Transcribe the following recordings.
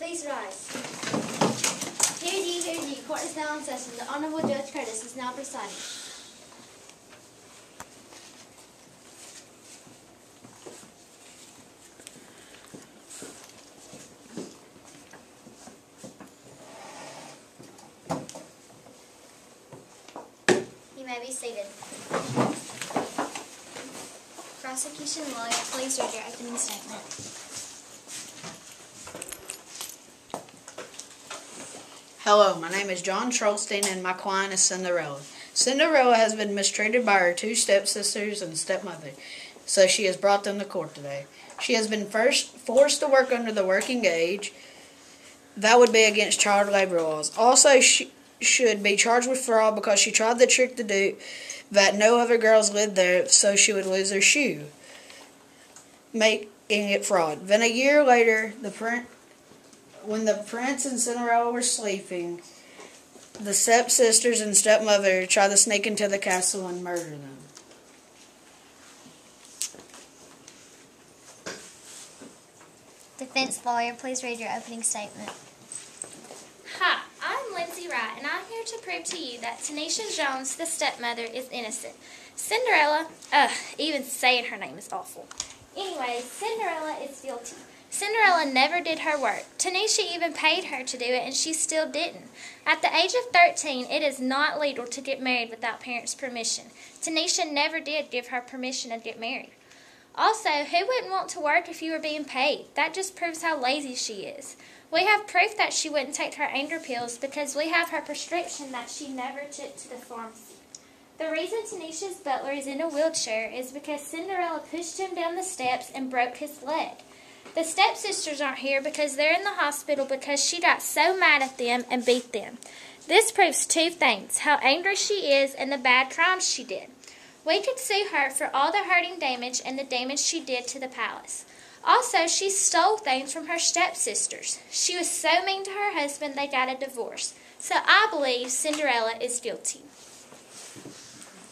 Please rise. Hear ye, hear ye. Court is now in session. The Honorable Judge Curtis is now presiding. You may be seated. Prosecution lawyer, please read your opening statement. Hello, my name is John Charleston and my client is Cinderella. Cinderella has been mistreated by her two stepsisters and stepmother, so she has brought them to court today. She has been forced to work under the working age. That would be against child labor laws. Also, she should be charged with fraud because she tried to trick the dude that no other girls lived there so she would lose her shoe, making it fraud. Then a year later, when the prince and Cinderella were sleeping, the stepsisters and stepmother tried to sneak into the castle and murder them. Defense lawyer, please read your opening statement. Hi, I'm Lindsay Wright, and I'm here to prove to you that Tanisha Jones, the stepmother, is innocent. Cinderella, even saying her name is awful. Anyway, Cinderella is guilty. Cinderella never did her work. Tanisha even paid her to do it, and she still didn't. At the age of 13, it is not legal to get married without parents' permission. Tanisha never did give her permission to get married. Also, who wouldn't want to work if you were being paid? That just proves how lazy she is. We have proof that she wouldn't take her anger pills because we have her prescription that she never took to the pharmacy. The reason Tanisha's butler is in a wheelchair is because Cinderella pushed him down the steps and broke his leg. The stepsisters aren't here because they're in the hospital because she got so mad at them and beat them. This proves two things, how angry she is and the bad crimes she did. We could sue her for all the hurting damage and the damage she did to the palace. Also, she stole things from her stepsisters. She was so mean to her husband they got a divorce. So I believe Cinderella is guilty.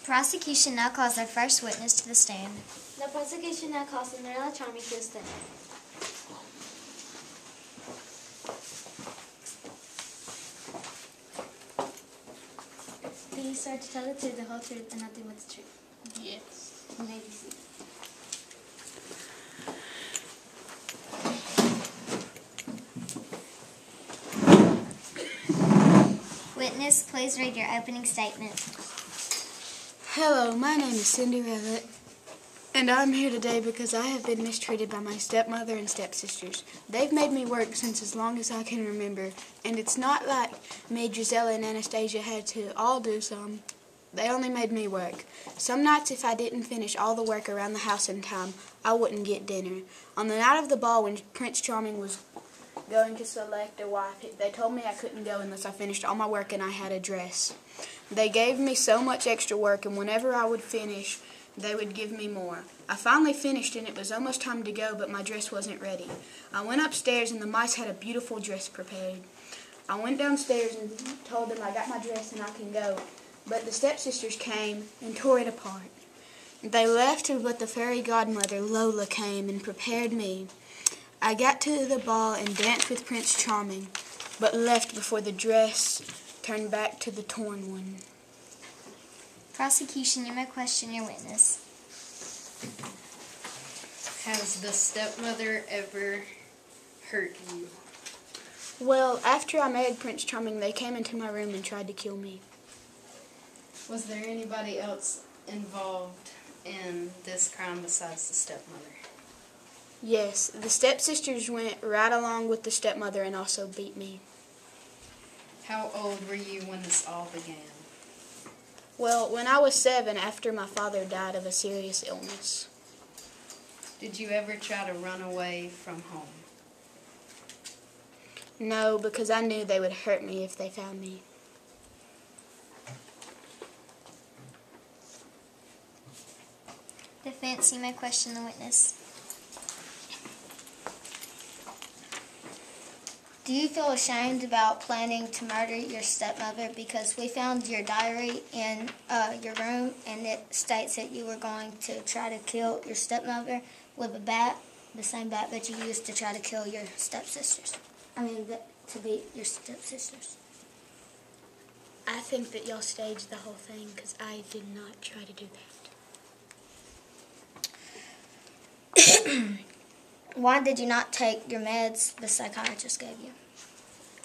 Prosecution now calls their first witness to the stand. The prosecution now calls Cinderella Charming to the stand. Do you swear to tell the truth, the whole truth, and nothing but the truth? Yes. You may be seated. Witness, please read your opening statement. Hello, my name is Cinderella, and I'm here today because I have been mistreated by my stepmother and stepsisters. They've made me work since as long as I can remember, and it's not like me, Gisela, and Anastasia had to all do some. They only made me work. Some nights, if I didn't finish all the work around the house in time, I wouldn't get dinner. On the night of the ball, when Prince Charming was going to select a wife, they told me I couldn't go unless I finished all my work and I had a dress. They gave me so much extra work, and whenever I would finish, they would give me more. I finally finished, and it was almost time to go, but my dress wasn't ready. I went upstairs, and the mice had a beautiful dress prepared. I went downstairs and told them I got my dress and I can go, but the stepsisters came and tore it apart. They left, but the fairy godmother, Lola, came and prepared me. I got to the ball and danced with Prince Charming, but left before the dress turned back to the torn one. Prosecution, you may question your witness. Has the stepmother ever hurt you? Well, after I married Prince Charming, they came into my room and tried to kill me. Was there anybody else involved in this crime besides the stepmother? Yes, the stepsisters went right along with the stepmother and also beat me. How old were you when this all began? Well, when I was 7, after my father died of a serious illness. Did you ever try to run away from home? No, because I knew they would hurt me if they found me. Defense, you may question the witness. Do you feel ashamed about planning to murder your stepmother? Because we found your diary in your room, and it states that you were going to try to kill your stepmother with a bat, the same bat that you used to try to kill your to be your stepsisters? I think that y'all staged the whole thing because I did not try to do that. Why did you not take your meds the psychiatrist gave you?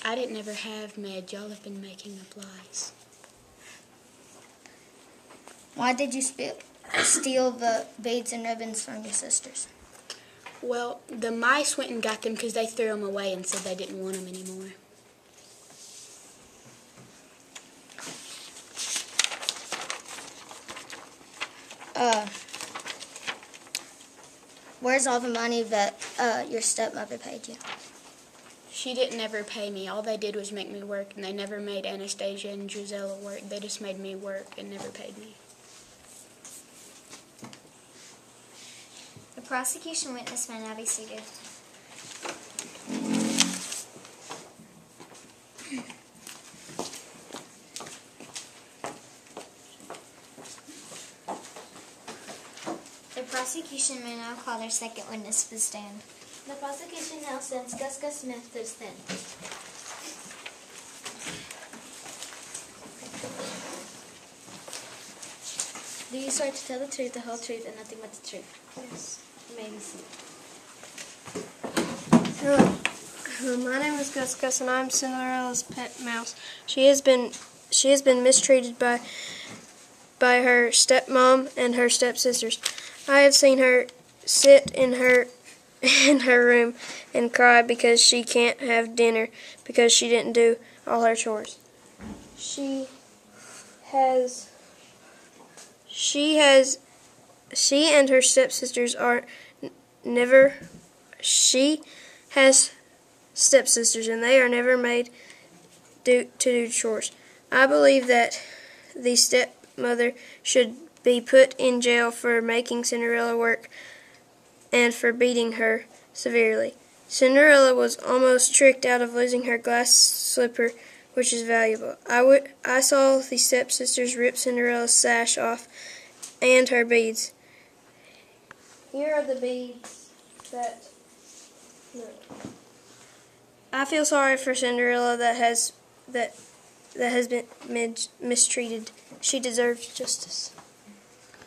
I didn't ever have meds. Y'all have been making up lies. Why did you steal the beads and ribbons from your sisters? Well, the mice went and got them because they threw them away and said they didn't want them anymore. Where's all the money that your stepmother paid you? She didn't ever pay me. All they did was make me work, and they never made Anastasia and Gisela work. They just made me work and never paid me. The prosecution witness may now be seated. The prosecution may now call their second witness to the stand. The prosecution now sends Gus Smith to the stand. Do you swear to tell the truth, the whole truth, and nothing but the truth? Yes. You may be seated. Hello, my name is Gus, and I'm Cinderella's pet mouse. She has been mistreated by her stepmom and her stepsisters. I have seen her sit in her room and cry because she can't have dinner because she didn't do all her chores. She and her stepsisters are never. She has stepsisters, and they are never made to do chores. I believe that the stepmother should be put in jail for making Cinderella work and for beating her severely. Cinderella was almost tricked out of losing her glass slipper, which is valuable. I saw the stepsisters rip Cinderella's sash off and her beads. Here are the beads that... I feel sorry for Cinderella that has been mistreated. She deserves justice.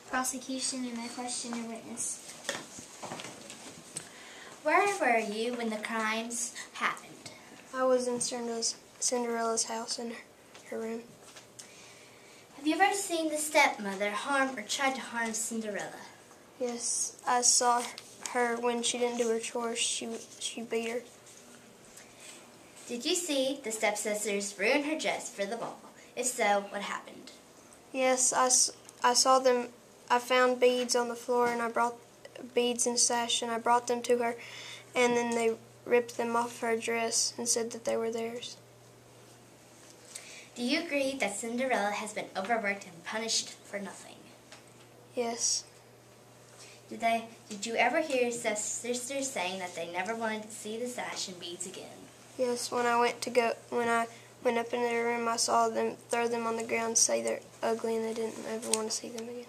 Prosecution, you may question your witness. Where were you when the crimes happened? I was in Cinderella's house in her room. Have you ever seen the stepmother harm or try to harm Cinderella? Yes, I saw her when she didn't do her chores. She beat her. Did you see the stepsisters ruin her dress for the ball? If so, what happened? Yes, I saw them. I found beads on the floor, and I brought beads and sash, and I brought them to her, and then they ripped them off her dress and said that they were theirs. Do you agree that Cinderella has been overworked and punished for nothing? Yes. Did you ever hear your stepsisters saying that they never wanted to see the sash and beads again? Yes, when I went up in their room, I saw them throw them on the ground, say they're ugly, and they didn't ever want to see them again.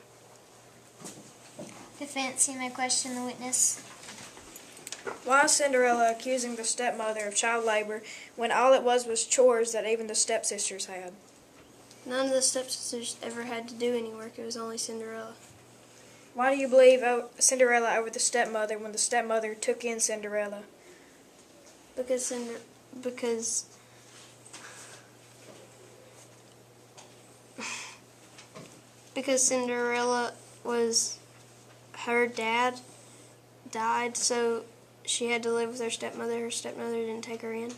Defense, you may question the witness. Why is Cinderella accusing the stepmother of child labor when all it was chores that even the stepsisters had? None of the stepsisters ever had to do any work. It was only Cinderella. Why do you believe Cinderella over the stepmother when the stepmother took in Cinderella? Because Cinderella was, her dad died, so she had to live with her stepmother. Her stepmother didn't take her in.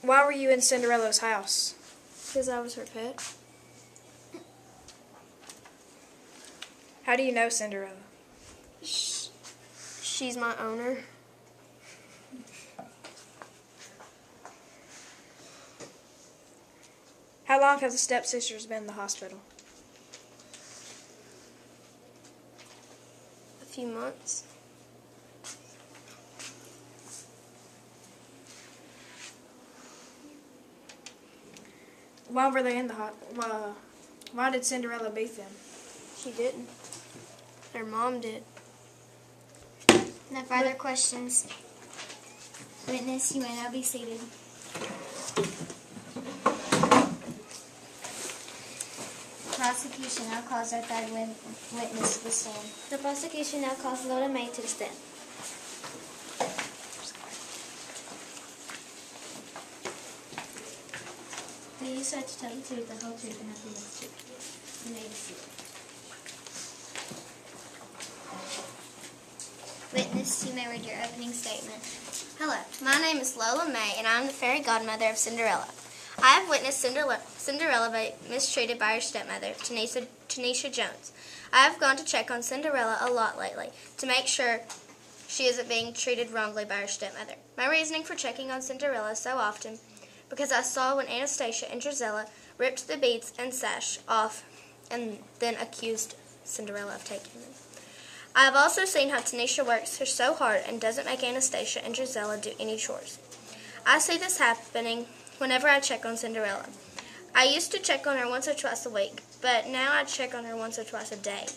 Why were you in Cinderella's house? Because I was her pet. How do you know Cinderella? She's my owner. How long have the stepsisters been in the hospital? A few months. Why were they in the hospital? Why did Cinderella beat them? She didn't. Her mom did. No further questions. Witness, you may now be seated. Prosecution now calls our third witness to the stand. The prosecution now calls Lola May to the stand. Do you swear to tell the truth, the whole truth, and nothing but the truth? You may be seated. Witness, you may read your opening statement. Hello, my name is Lola May, and I'm the fairy godmother of Cinderella. I have witnessed Cinderella be mistreated by her stepmother, Tanisha Jones. I have gone to check on Cinderella a lot lately to make sure she isn't being treated wrongly by her stepmother. My reasoning for checking on Cinderella so often because I saw when Anastasia and Drizella ripped the beads and sash off and then accused Cinderella of taking them. I have also seen how Tanisha works her so hard and doesn't make Anastasia and Drizella do any chores. I see this happening whenever I check on Cinderella. I used to check on her once or twice a week, but now I check on her once or twice a day.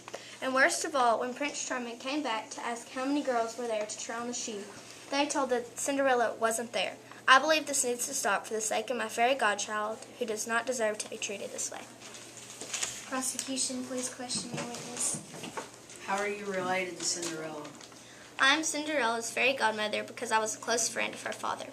And worst of all, when Prince Charming came back to ask how many girls were there to try on the shoe, they told that Cinderella wasn't there. I believe this needs to stop for the sake of my fairy godchild, who does not deserve to be treated this way. Prosecution, please question your witness. How are you related to Cinderella? I'm Cinderella's fairy godmother because I was a close friend of her father.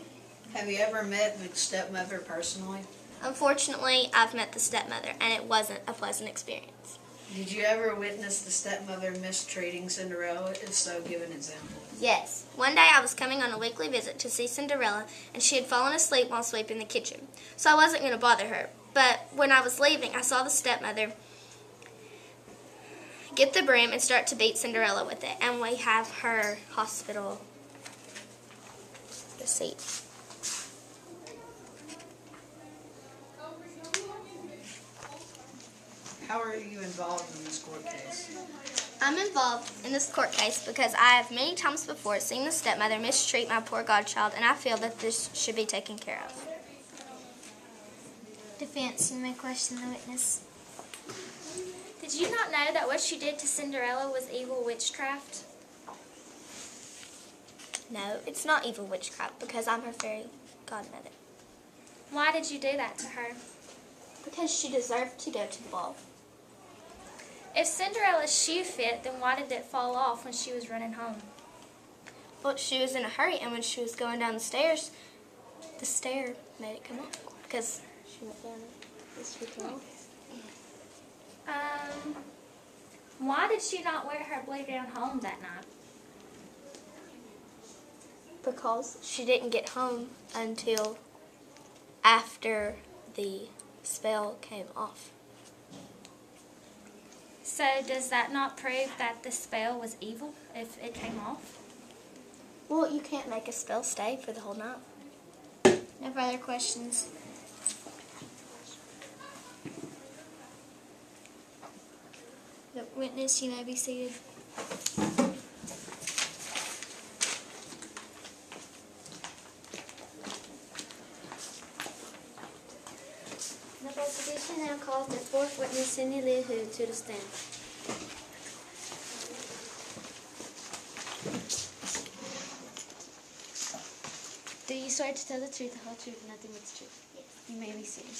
Have you ever met the stepmother personally? Unfortunately, I've met the stepmother, and it wasn't a pleasant experience. Did you ever witness the stepmother mistreating Cinderella? If so, give an example. Yes. One day I was coming on a weekly visit to see Cinderella, and she had fallen asleep while sweeping the kitchen. So I wasn't going to bother her. But when I was leaving, I saw the stepmother get the broom and start to beat Cinderella with it. And we have her hospital receipt. How are you involved in this court case? I'm involved in this court case because I have many times before seen the stepmother mistreat my poor godchild, and I feel that this should be taken care of. Defense, you may question the witness. Did you not know that what she did to Cinderella was evil witchcraft? No, it's not evil witchcraft because I'm her fairy godmother. Why did you do that to her? Because she deserved to go to the ball. If Cinderella's shoe fit, then why did it fall off when she was running home? Well, she was in a hurry, and when she was going down the stairs, the stair made it come off because she went down this weekend off. Why did she not wear her blue gown home that night? Because she didn't get home until after the spell came off. So does that not prove that the spell was evil if it came off? Well, you can't make a spell stay for the whole night. No further questions. The witness, you may be seated. The prosecution now calls the fourth witness, Cindy Lee Hu, to the stand. Do you swear to tell the truth, the whole truth, and nothing but the truth? Yes. You may be seated.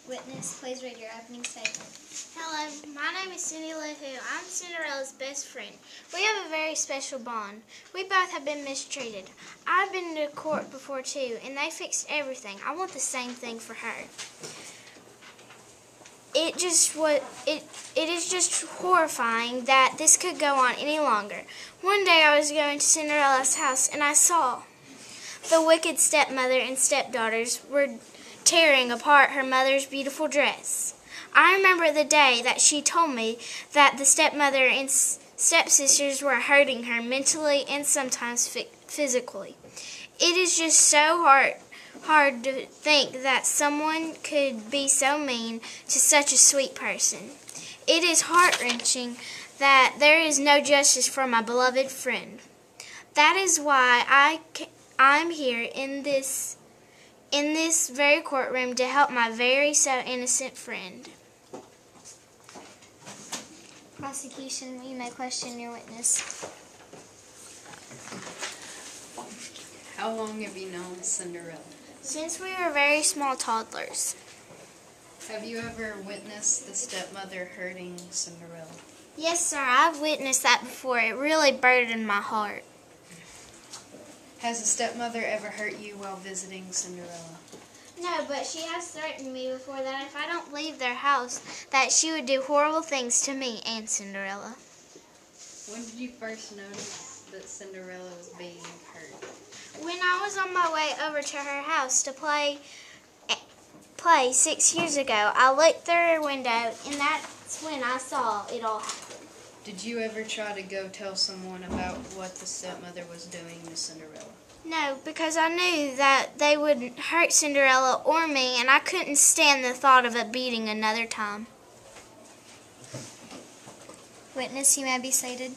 Witness, please read your opening statement. Hello, my name is Cindy Lou Who. I'm Cinderella's best friend. We have a very special bond. We both have been mistreated. I've been to court before too, and they fixed everything. I want the same thing for her. It is just horrifying that this could go on any longer. One day I was going to Cinderella's house and I saw the wicked stepmother and stepdaughters were tearing apart her mother's beautiful dress. I remember the day that she told me that the stepmother and stepsisters were hurting her mentally and sometimes physically. It is just so hard to think that someone could be so mean to such a sweet person. It is heart-wrenching that there is no justice for my beloved friend. That is why I'm here in this very courtroom to help my very so innocent friend. Prosecution, you may question your witness. How long have you known Cinderella? Since we were very small toddlers. Have you ever witnessed the stepmother hurting Cinderella? Yes, sir, I've witnessed that before. It really burdened my heart. Has the stepmother ever hurt you while visiting Cinderella? No, but she has threatened me before that if I don't leave their house, that she would do horrible things to me and Cinderella. When did you first notice that Cinderella was being hurt? When I was on my way over to her house to play 6 years ago, I looked through her window, and that's when I saw it all happen. Did you ever try to go tell someone about what the stepmother was doing to Cinderella? No, because I knew that they would hurt Cinderella or me, and I couldn't stand the thought of a beating another time. Witness, you may be seated.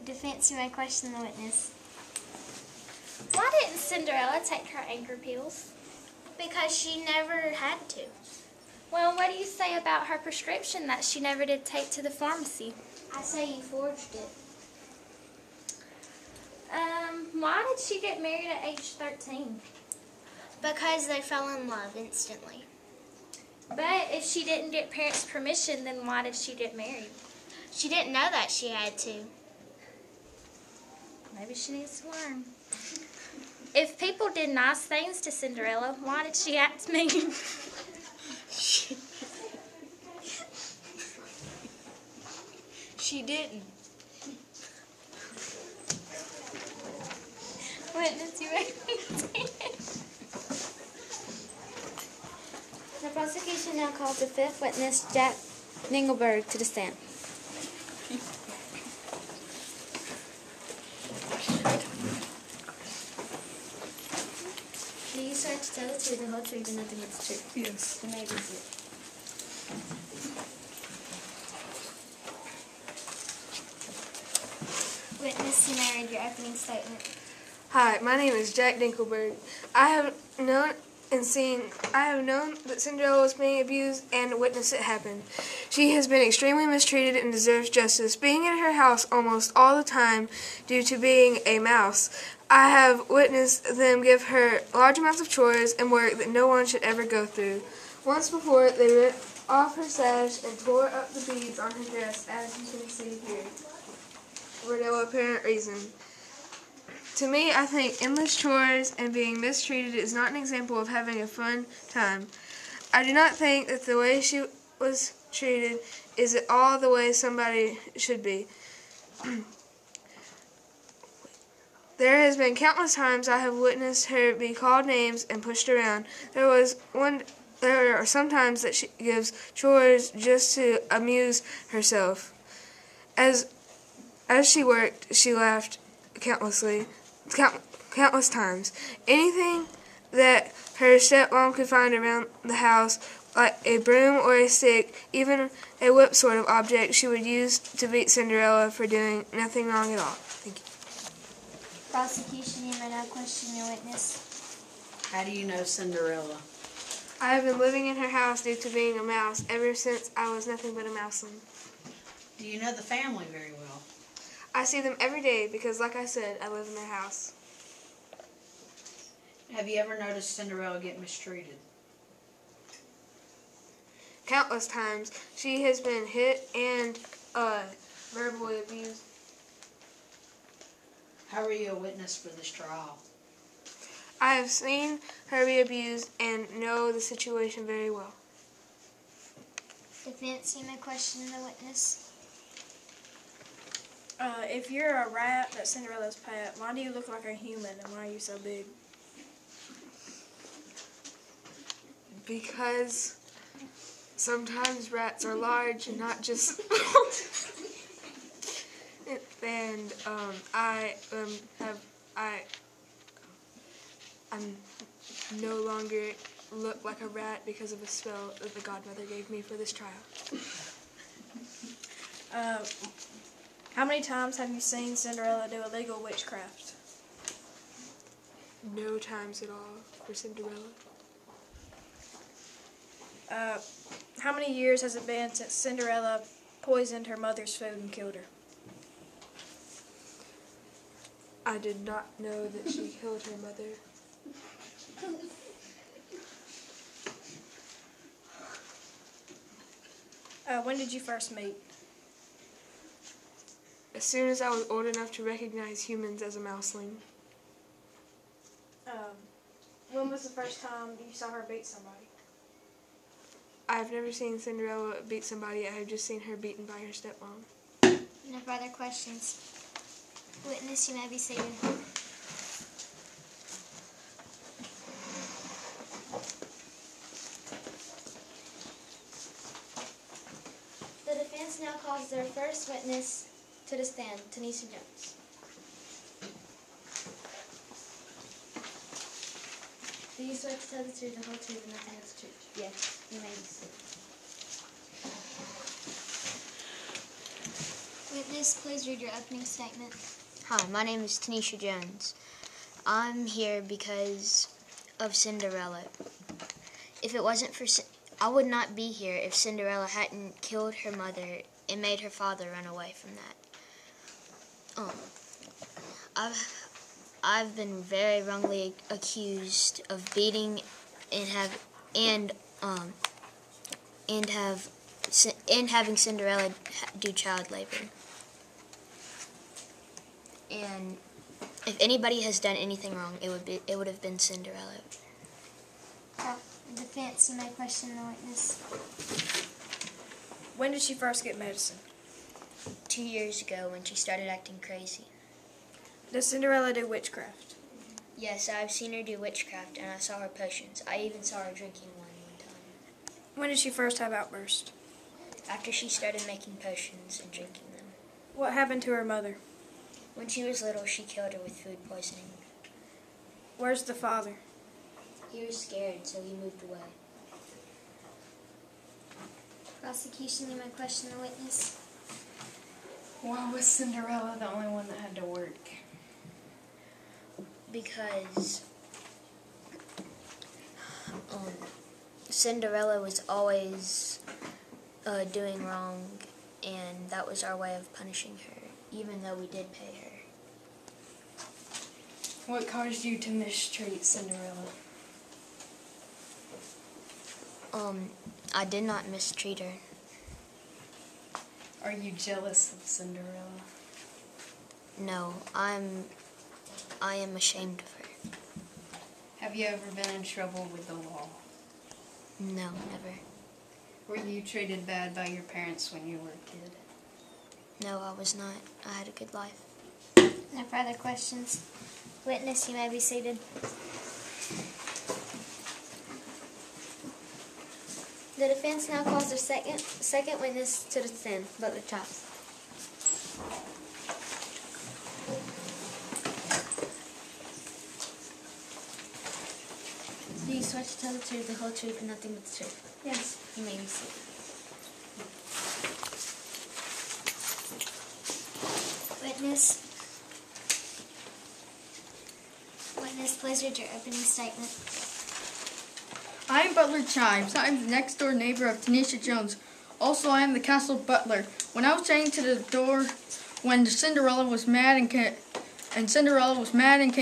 Defense, you may question the witness. Why didn't Cinderella take her anchor pills? Because she never had to. Well, what do you say about her prescription that she never did take to the pharmacy? I say you forged it. Why did she get married at age 13? Because they fell in love instantly. But if she didn't get parents' permission, then why did she get married? She didn't know that she had to. Maybe she needs to learn. If people did nice things to Cinderella, why did she act mean? She didn't. Witness, you may be seated. The prosecution now calls the fifth witness, Jack Ningelberg, to the stand. Do you swear to tell the truth, the whole truth, and nothing but the truth? Yes. You may be seated. Witness, you may read your opening statement. Hi, my name is Jack Dinkelberg. I have known that Cinderella was being abused and witnessed it happen. She has been extremely mistreated and deserves justice. Being in her house almost all the time due to being a mouse, I have witnessed them give her large amounts of chores and work that no one should ever go through. Once before, they ripped off her sash and tore up the beads on her dress, as you can see here, for no apparent reason. To me, I think endless chores and being mistreated is not an example of having a fun time. I do not think that the way she was treated is at all the way somebody should be. There has been countless times I have witnessed her be called names and pushed around. There are some times that she gives chores just to amuse herself. As she worked, she laughed countless times. Anything that her stepmom could find around the house, like a broom or a stick, even a whip sort of object, she would use to beat Cinderella for doing nothing wrong at all. Thank you. Prosecution, you may now question your witness. How do you know Cinderella? I have been living in her house due to being a mouse ever since I was nothing but a mouseling. Do you know the family very well? I see them every day because, like I said, I live in their house. Have you ever noticed Cinderella get mistreated? Countless times. She has been hit and verbally abused. How were you a witness for this trial? I have seen her be abused and know the situation very well. Defense, you may question the witness. If you're a rat that Cinderella's pet, why do you look like a human and why are you so big? Because sometimes rats are large and not just... and I'm no longer look like a rat because of a spell that the godmother gave me for this trial. How many times have you seen Cinderella do illegal witchcraft? No times at all for Cinderella. How many years has it been since Cinderella poisoned her mother's food and killed her? I did not know that she killed her mother. When did you first meet? As soon as I was old enough to recognize humans as a mouseling. When was the first time you saw her beat somebody? I've never seen Cinderella beat somebody. I have just seen her beaten by her stepmom. No further questions. Witness, you may be seated. The defense now calls their first witness to the stand, Tanisha Jones. Do you swear to tell the truth, the whole truth, and nothing but the truth? Yes, you may be seated. Witness, please read your opening statement. Hi, my name is Tanisha Jones. I'm here because of Cinderella. If it wasn't for I would not be here if Cinderella hadn't killed her mother and made her father run away from that. I've been very wrongly accused of beating and having Cinderella do child labor. And if anybody has done anything wrong, it would have been Cinderella. Defense, you may question the witness. When did she first get medicine? 2 years ago when she started acting crazy. Does Cinderella do witchcraft? Yes, I've seen her do witchcraft and I saw her potions. I even saw her drinking one time. When did she first have outbursts? After she started making potions and drinking them. What happened to her mother? When she was little, she killed her with food poisoning. Where's the father? He was scared, so he moved away. Prosecution, you may question the witness. Why was Cinderella the only one that had to work? Because Cinderella was always doing wrong, and that was our way of punishing her, even though we did pay her. What caused you to mistreat Cinderella? I did not mistreat her. Are you jealous of Cinderella? No, I am ashamed of her. Have you ever been in trouble with the law? No, never. Were you treated bad by your parents when you were a kid? No, I was not. I had a good life. No further questions. Witness, you may be seated. The defense now calls their second witness to the stand, Butler Childs. Do you swear to tell the truth, the whole truth, and nothing but the truth? Yes. You may be seated. Witness. Witness, please read your opening statement. I am Butler Chimes. I am the next door neighbor of Tanisha Jones. Also, I am the castle butler. When I was standing to the door, when Cinderella was mad and came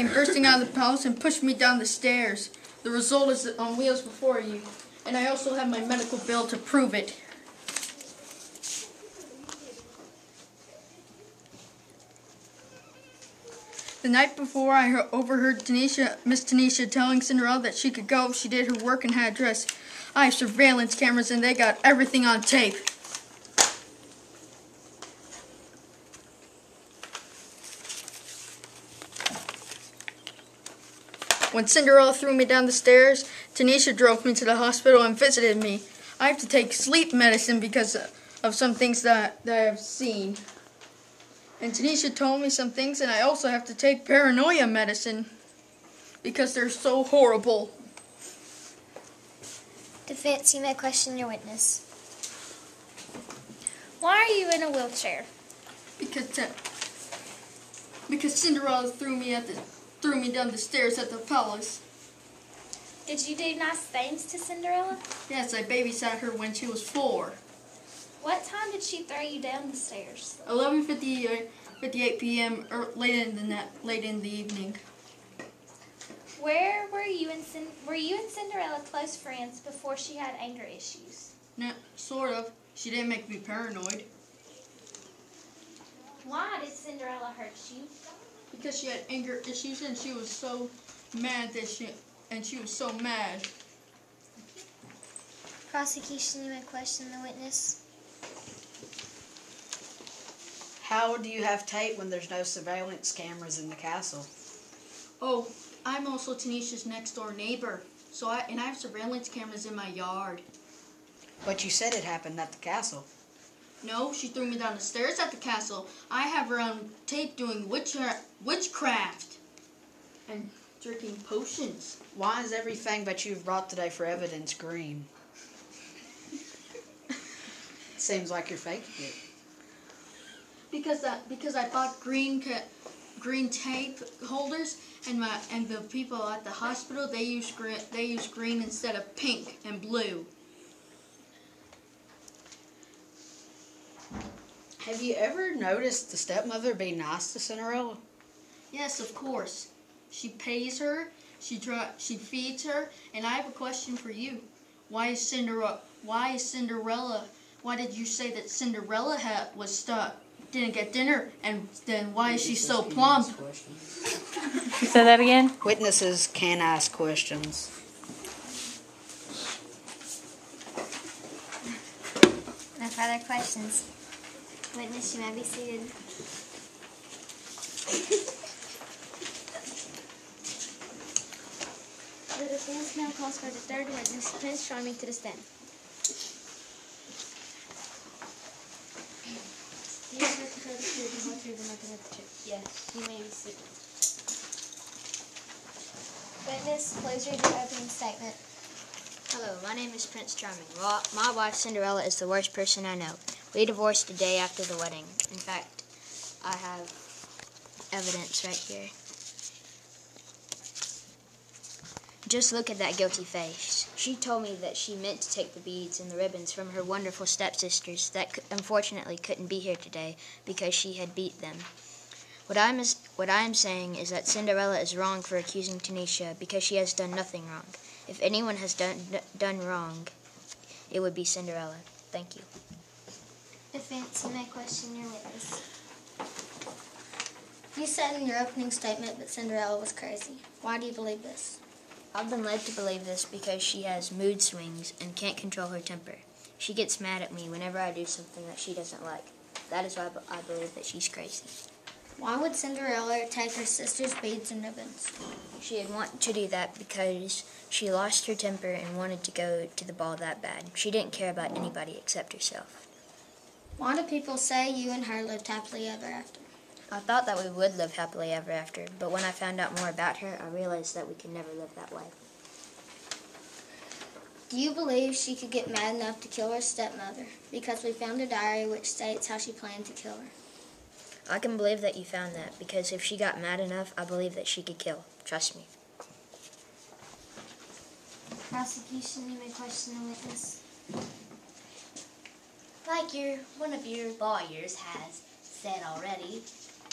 bursting out of the palace and pushed me down the stairs. The result is on wheels before you, and I also have my medical bill to prove it. The night before, I overheard Miss Tanisha telling Cinderella that she could go if she did her work and had a dress. I have surveillance cameras and they got everything on tape. When Cinderella threw me down the stairs, Tanisha drove me to the hospital and visited me. I have to take sleep medicine because of some things that I have seen. And Tanisha told me some things, and I also have to take paranoia medicine because they're so horrible. Defense, you may question your witness. Why are you in a wheelchair? Because Cinderella threw me down the stairs at the palace. Did you do nice things to Cinderella? Yes, I babysat her when she was 4. What time did she throw you down the stairs? 11:58 p.m. Late in the evening. Where were you and Cinderella close friends before she had anger issues? No, sort of. She didn't make me paranoid. Why did Cinderella hurt you? Because she had anger issues and she was so mad she was so mad. Prosecution, you may question the witness. How do you have tape when there's no surveillance cameras in the castle? Oh, I'm also Tanisha's next door neighbor. I have surveillance cameras in my yard. But you said it happened at the castle. No, she threw me down the stairs at the castle. I have her on tape doing witchcraft and drinking potions. Why is everything that you've brought today for evidence green? Seems like you're faking it. Because I bought green tape holders and the people at the hospital they use green instead of pink and blue. Have you ever noticed the stepmother be nice to Cinderella? Yes, of course. She pays her, she feeds her, and I have a question for you. Why did you say that Cinderella was stuck, didn't get dinner, and then why is she so plump? Say that again? Witnesses can ask questions. No further questions. Witness, you may be seated. The defense now calls for the third witness, Prince Charming, to the stand. Do you swear to tell the truth and whole truth and nothing but the truth? Yes. You may be seated. Witness, please read your opening statement. Hello, my name is Prince Charming. My wife Cinderella is the worst person I know. We divorced the day after the wedding. In fact, I have evidence right here. Just look at that guilty face. She told me that she meant to take the beads and the ribbons from her wonderful stepsisters that unfortunately couldn't be here today because she had beat them. What I am saying is that Cinderella is wrong for accusing Tanisha because she has done nothing wrong. If anyone has done wrong, it would be Cinderella. Thank you. Defense, you may question your witness. You said in your opening statement that Cinderella was crazy. Why do you believe this? I've been led to believe this because she has mood swings and can't control her temper. She gets mad at me whenever I do something that she doesn't like. That is why I believe that she's crazy. Why would Cinderella take her sister's beads and ribbons? She had wanted to do that because she lost her temper and wanted to go to the ball that bad. She didn't care about anybody except herself. Why do people say you and her lived happily ever after? I thought that we would live happily ever after, but when I found out more about her, I realized that we could never live that way. Do you believe she could get mad enough to kill her stepmother? Because we found a diary which states how she planned to kill her. I can believe that you found that, because if she got mad enough, I believe that she could kill. Trust me. Prosecution, you may question the witness. Like one of your lawyers has said already,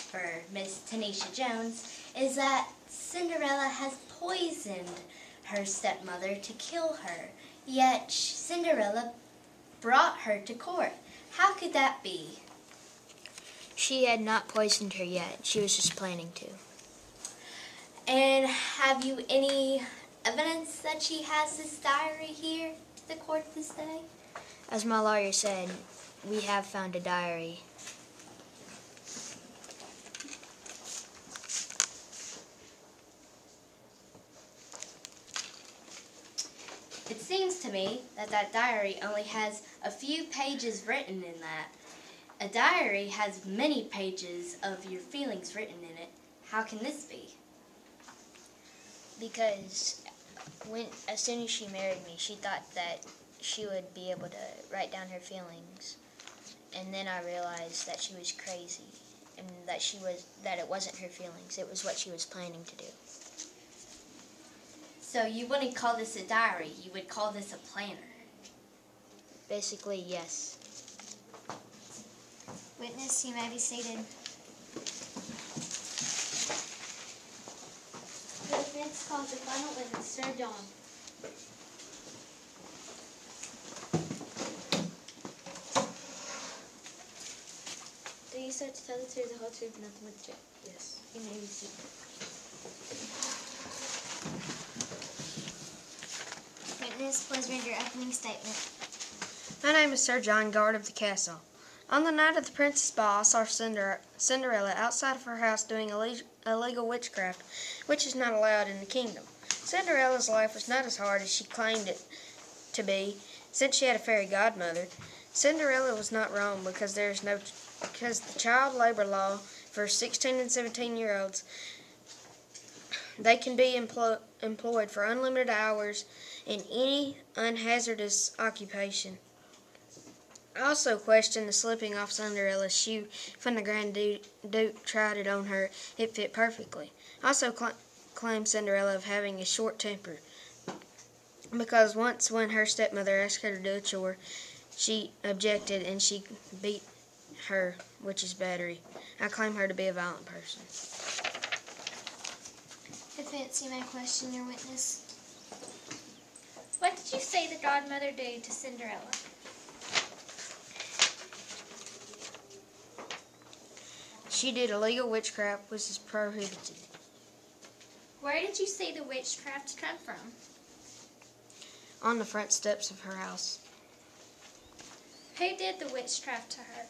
for Miss Tanisha Jones, is that Cinderella has poisoned her stepmother to kill her, yet Cinderella brought her to court. How could that be? She had not poisoned her yet. She was just planning to. And have you any evidence that she has this diary here to the court this day? As my lawyer said, we have found a diary. It seems to me that that diary only has a few pages written in that. A diary has many pages of your feelings written in it. How can this be? Because as soon as she married me, she thought that she would be able to write down her feelings. And then I realized that she was crazy and that it wasn't her feelings. It was what she was planning to do. So you wouldn't call this a diary, you would call this a planner. Basically, yes. Witness, you may be seated. The defense calls the final witness, Sir John. Do you swear to tell the truth, the whole truth, and nothing but the truth? Yes. You may be seated. Witness, please read your opening statement. My name is Sir John, guard of the castle. On the night of the princess ball, I saw Cinderella outside of her house doing illegal witchcraft, which is not allowed in the kingdom. Cinderella's life was not as hard as she claimed it to be, since she had a fairy godmother. Cinderella was not wrong because the child labor law for 16 and 17-year-olds, they can be employed for unlimited hours in any unhazardous occupation. I also question the slipping off Cinderella's shoe when the Grand Duke tried it on her. It fit perfectly. I also claim Cinderella of having a short temper, because once when her stepmother asked her to do a chore, she objected and she beat her, which is battery. I claim her to be a violent person. Defense, you may question your witness. What did you say the godmother did to Cinderella? She did illegal witchcraft, which is prohibited. Where did you see the witchcraft come from? On the front steps of her house. Who did the witchcraft to her?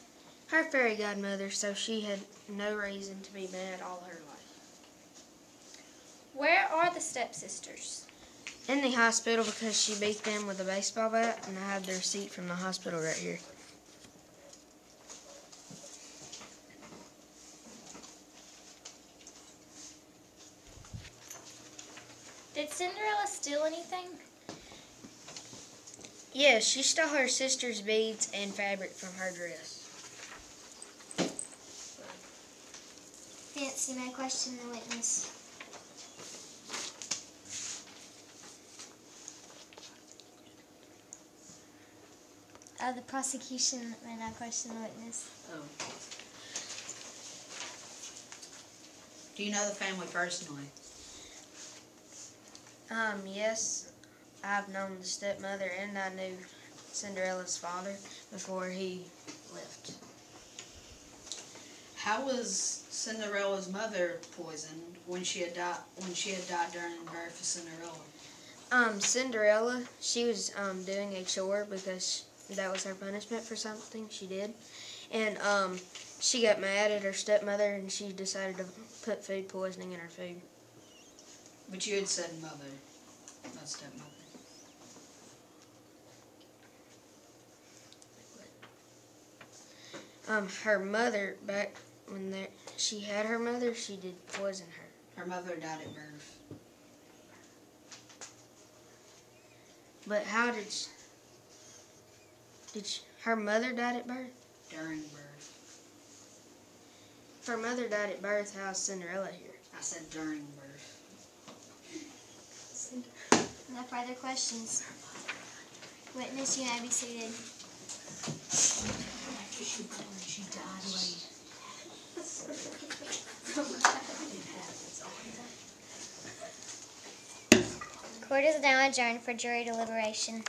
Her fairy godmother, so she had no reason to be mad all her life. Where are the stepsisters? In the hospital because she beat them with a baseball bat, and I have the receipt from the hospital right here. Did Cinderella steal anything? Yes, she stole her sister's beads and fabric from her dress. Defense, you may question the witness. The prosecution may not question the witness. Oh. Do you know the family personally? Yes, I've known the stepmother and I knew Cinderella's father before he left. How was Cinderella's mother poisoned when she had died during the birth of Cinderella? Cinderella, she was doing a chore because that was her punishment for something she did. And she got mad at her stepmother and she decided to put food poisoning in her food. But you had said mother, not stepmother. Her mother, back when she had her mother, she did poison her. Her mother died at birth. But how her mother died at birth? During birth. If her mother died at birth, how's Cinderella here? I said during birth. No further questions. Witness, you may be seated. She died late. Court is now adjourned for jury deliberation.